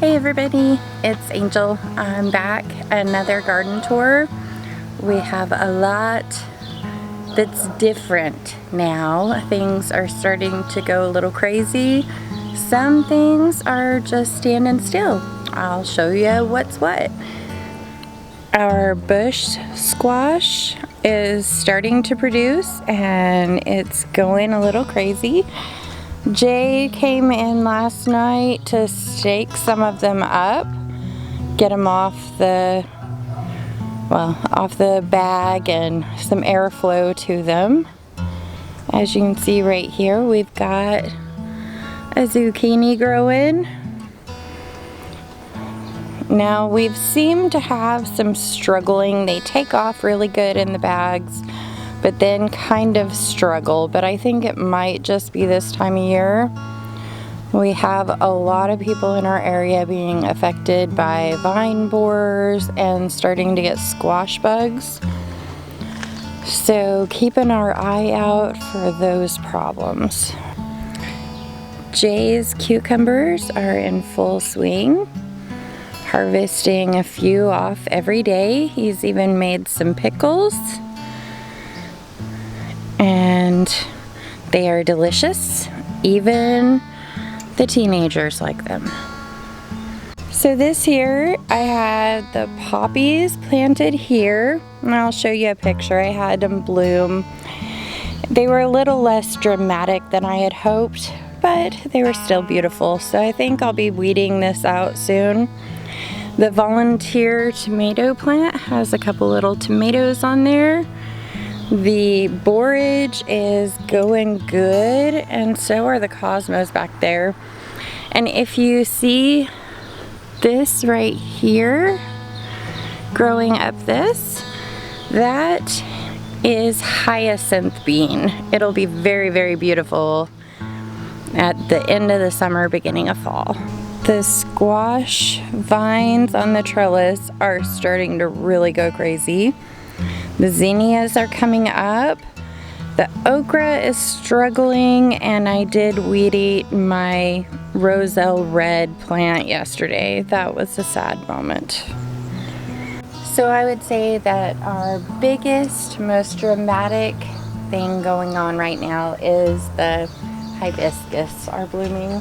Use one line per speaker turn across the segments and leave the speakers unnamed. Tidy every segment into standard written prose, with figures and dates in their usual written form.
Hey everybody, it's Angel. I'm back, another garden tour. We have a lot that's different now. Things are starting to go a little crazy. Some things are just standing still. I'll show you what's what. Our bush squash is starting to produce and it's going a little crazy. Jay came in last night to stake some of them up, get them off the bag and some airflow to them. As you can see right here, we've got a zucchini growing. Now we've seemed to have some struggling. They take off really good in the bags, but then kind of struggle. But I think it might just be this time of year. We have a lot of people in our area being affected by vine borers and starting to get squash bugs. So keeping our eye out for those problems. Jay's cucumbers are in full swing, harvesting a few off every day. He's even made some pickles. And they are delicious. Even the teenagers like them. So this year I had the poppies planted here, and I'll show you a picture. I had them bloom. They were a little less dramatic than I had hoped, but they were still beautiful. So I think I'll be weeding this out soon. The volunteer tomato plant has a couple little tomatoes on there. The borage is going good, and so are the cosmos back there. And if you see this right here, growing up this, that is Hyacinth Bean. It'll be very, very beautiful at the end of the summer, beginning of fall. The squash vines on the trellis are starting to really go crazy. The zinnias are coming up. The okra is struggling, and I did weed eat my roselle red plant yesterday. That was a sad moment. So I would say that our biggest, most dramatic thing going on right now is the hibiscus are blooming.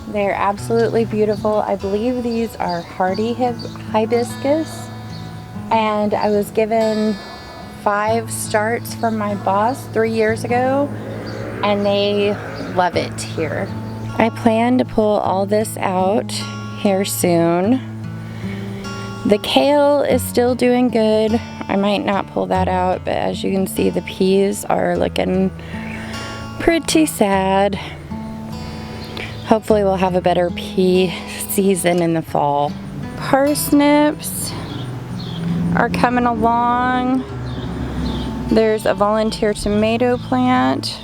They're absolutely beautiful. I believe these are hardy hibiscus. And I was given 5 starts from my boss 3 years ago, and they love it here. I plan to pull all this out here soon. The kale is still doing good. I might not pull that out, but as you can see, the peas are looking pretty sad. Hopefully we'll have a better pea season in the fall. Parsnips are coming along. There's a volunteer tomato plant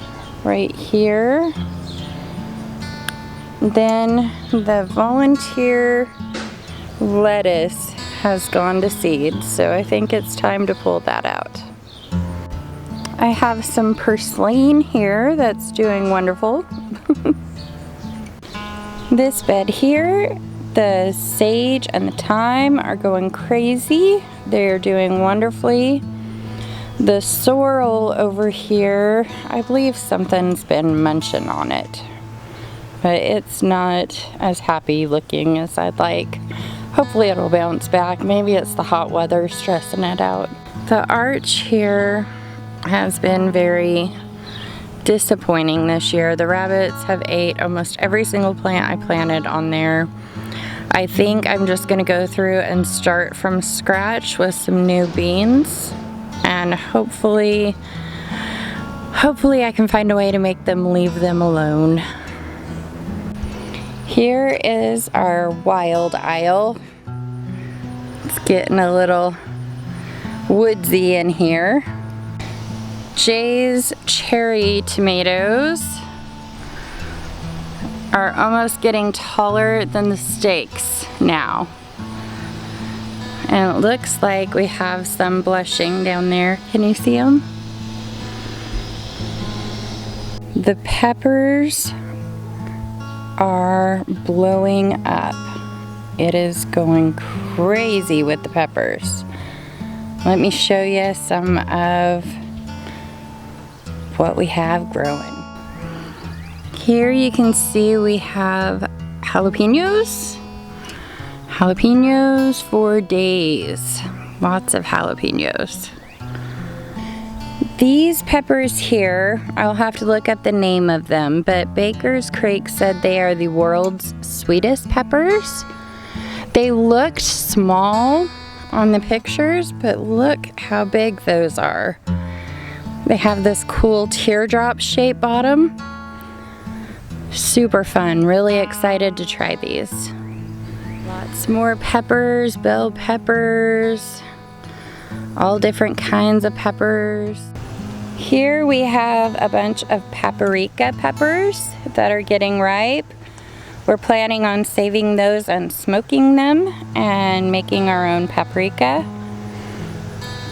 right here. Then the volunteer lettuce has gone to seed, so I think it's time to pull that out. I have some purslane here that's doing wonderful. This bed here, the sage and the thyme are going crazy. They're doing wonderfully. The sorrel over here, I believe something's been munching on it, but it's not as happy looking as I'd like. Hopefully it'll bounce back. Maybe it's the hot weather stressing it out. The arch here has been very disappointing this year. The rabbits have ate almost every single plant I planted on there. I think I'm just gonna go through and start from scratch with some new beans, and hopefully I can find a way to make them leave them alone. Here is our wild aisle. It's getting a little woodsy in here. Jay's cherry tomatoes are almost getting taller than the stakes now. And it looks like we have some blushing down there. Can you see them? The peppers are blowing up. It is going crazy with the peppers. Let me show you some of what we have growing. Here you can see we have jalapenos. Jalapenos for days. Lots of jalapenos. These peppers here, I'll have to look up the name of them, but Baker's Creek said they are the world's sweetest peppers. They looked small on the pictures, but look how big those are. They have this cool teardrop shaped bottom. Super fun, really excited to try these. Lots more peppers, bell peppers, all different kinds of peppers. Here we have a bunch of paprika peppers that are getting ripe. We're planning on saving those and smoking them and making our own paprika.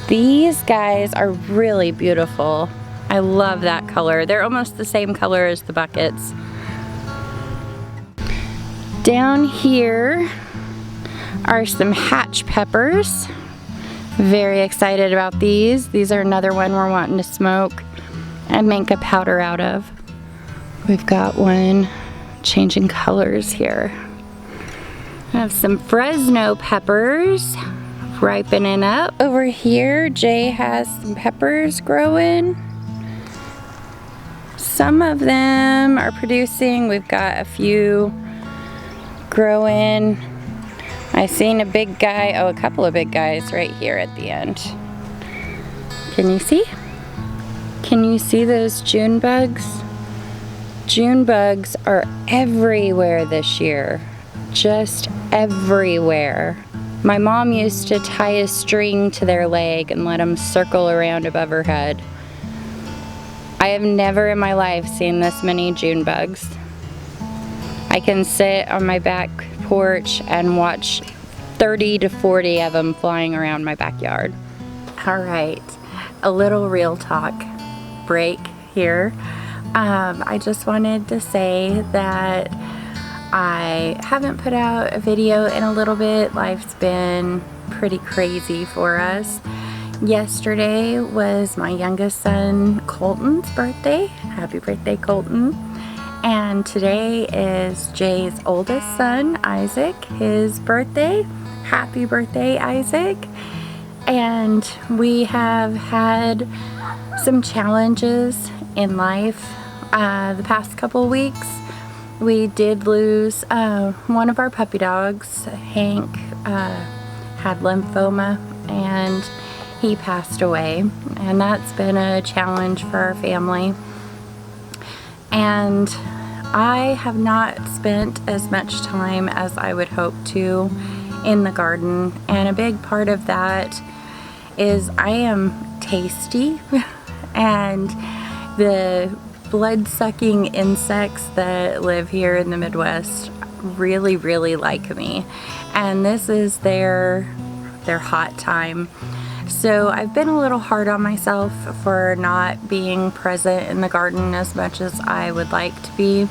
These guys are really beautiful. I love that color. They're almost the same color as the buckets. Down here are some hatch peppers. Very excited about these. These are another one we're wanting to smoke and make a powder out of. We've got one changing colors here. I have some Fresno peppers ripening up. Over here, Jay has some peppers growing. Some of them are producing. We've got a few growing. I seen a big guy, a couple of big guys right here at the end. Can you see? Can you see those June bugs? June bugs are everywhere this year, just everywhere. My mom used to tie a string to their leg and let them circle around above her head. I have never in my life seen this many June bugs. I can sit on my back porch and watch 30 to 40 of them flying around my backyard. All right, a little real talk break here. I just wanted to say that I haven't put out a video in a little bit. Life's been pretty crazy for us. Yesterday was my youngest son Colton's birthday. Happy birthday, Colton. And today is Jay's oldest son, Isaac, his birthday. Happy birthday, Isaac. And we have had some challenges in life the past couple weeks. We did lose one of our puppy dogs. Hank had lymphoma and he passed away. And that's been a challenge for our family. And I have not spent as much time as I would hope to in the garden, and a big part of that is I am tasty and the blood-sucking insects that live here in the Midwest really like me, and this is their hot time. So I've been a little hard on myself for not being present in the garden as much as I would like to be.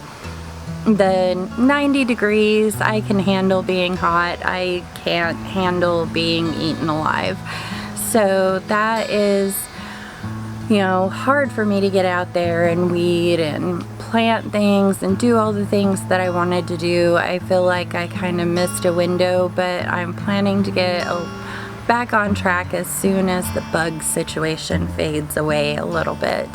The 90 degrees, I can handle being hot. I can't handle being eaten alive. So that is, you know, hard for me to get out there and weed and plant things and do all the things that I wanted to do. I feel like I kind of missed a window, but I'm planning to get back on track as soon as the bug situation fades away a little bit.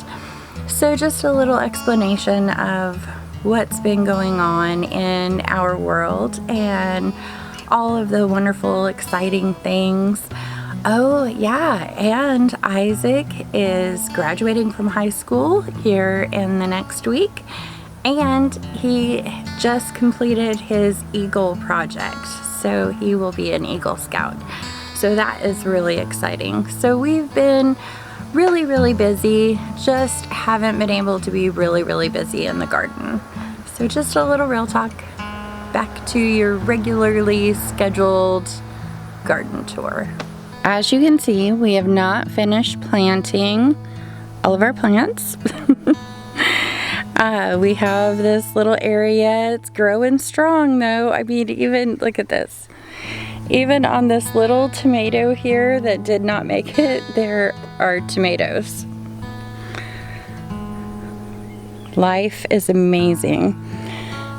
So just a little explanation of what's been going on in our world and all of the wonderful, exciting things. Oh yeah, and Isaac is graduating from high school here in the next week, and he just completed his Eagle project, so he will be an Eagle Scout. So that is really exciting. So we've been really busy, just haven't been able to be really busy in the garden. So just a little real talk. Back to your regularly scheduled garden tour. As you can see, we have not finished planting all of our plants. We have this little area. It's growing strong though. I mean, even look at this. Even on this little tomato here that did not make it, there are tomatoes. Life is amazing.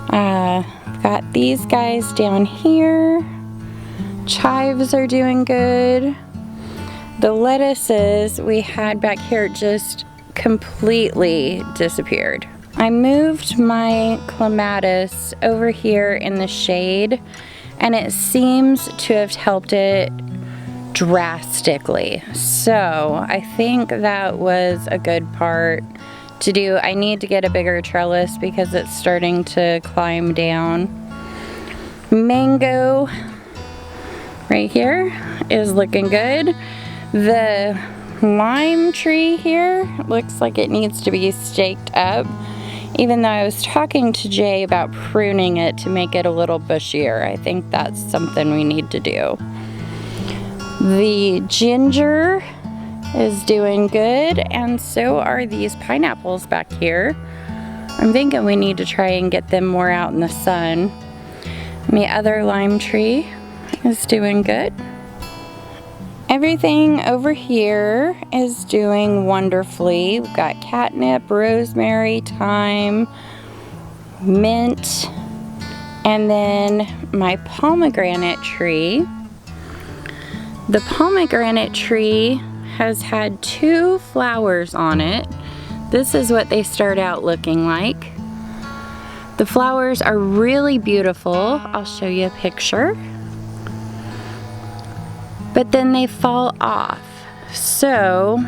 Got these guys down here. Chives are doing good. The lettuces we had back here just completely disappeared. I moved my clematis over here in the shade, and it seems to have helped it drastically. So I think that was a good part to do. I need to get a bigger trellis because it's starting to climb down. Mango right here is looking good. The lime tree here looks like it needs to be staked up, even though I was talking to Jay about pruning it to make it a little bushier. I think that's something we need to do. The ginger is doing good, and so are these pineapples back here. I'm thinking we need to try and get them more out in the sun. And the other lime tree is doing good. Everything over here is doing wonderfully. We've got catnip, rosemary, thyme, mint, and then my pomegranate tree. The pomegranate tree has had 2 flowers on it. This is what they start out looking like. The flowers are really beautiful. I'll show you a picture. But then they fall off. So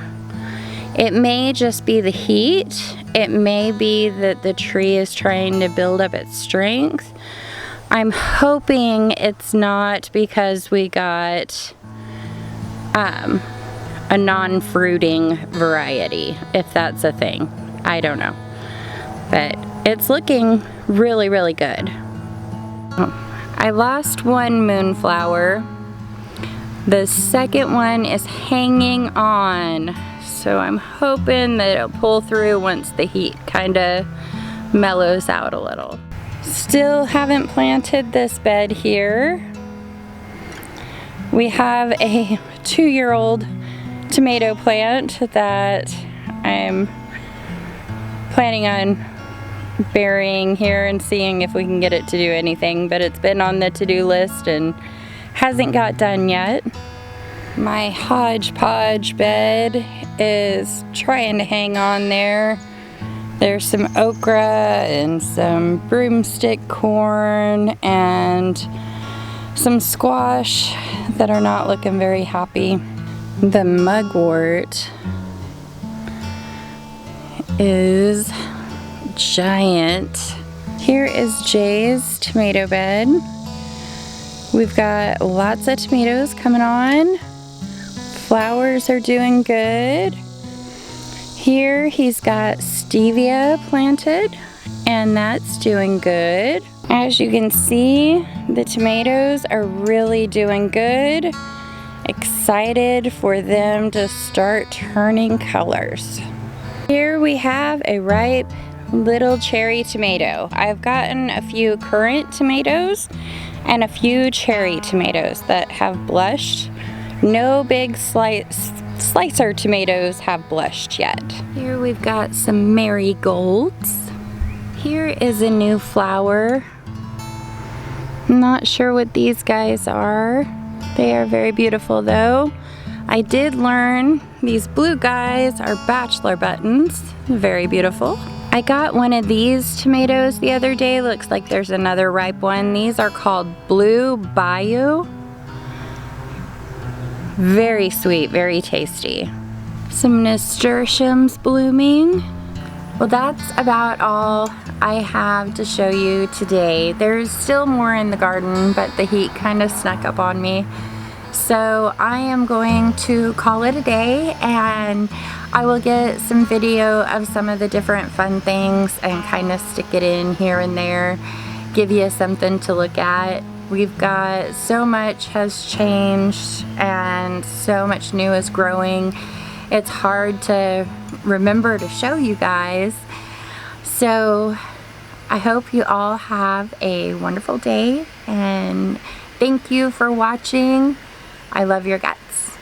it may just be the heat. It may be that the tree is trying to build up its strength. I'm hoping it's not because we got a non-fruiting variety, if that's a thing. I don't know. But it's looking really, really good. I lost one moonflower. The second one is hanging on, so I'm hoping that it'll pull through once the heat kind of mellows out a little. Still haven't planted this bed here. We have a 2-year-old tomato plant that I'm planning on burying here and seeing if we can get it to do anything, but it's been on the to-do list and hasn't got done yet. My hodgepodge bed is trying to hang on there. There's some okra and some broomstick corn and some squash that are not looking very happy. The mugwort is giant. Here is Jay's tomato bed. We've got lots of tomatoes coming on. Flowers are doing good. Here he's got stevia planted, and that's doing good. As you can see, the tomatoes are really doing good. Excited for them to start turning colors. Here we have a ripe little cherry tomato. I've gotten a few currant tomatoes and a few cherry tomatoes that have blushed. No big slicer tomatoes have blushed yet. Here we've got some marigolds. Here is a new flower. I'm not sure what these guys are. They are very beautiful though. I did learn these blue guys are bachelor buttons. Very beautiful. I got one of these tomatoes the other day. Looks like there's another ripe one. These are called Blue Bayou. Very sweet, very tasty. Some nasturtiums blooming. Well, that's about all I have to show you today. There's still more in the garden, but the heat kind of snuck up on me. So I am going to call it a day, and I will get some video of some of the different fun things and kind of stick it in here and there, give you something to look at. We've got so much has changed and so much new is growing. It's hard to remember to show you guys. So I hope you all have a wonderful day, and thank you for watching. I love your guts.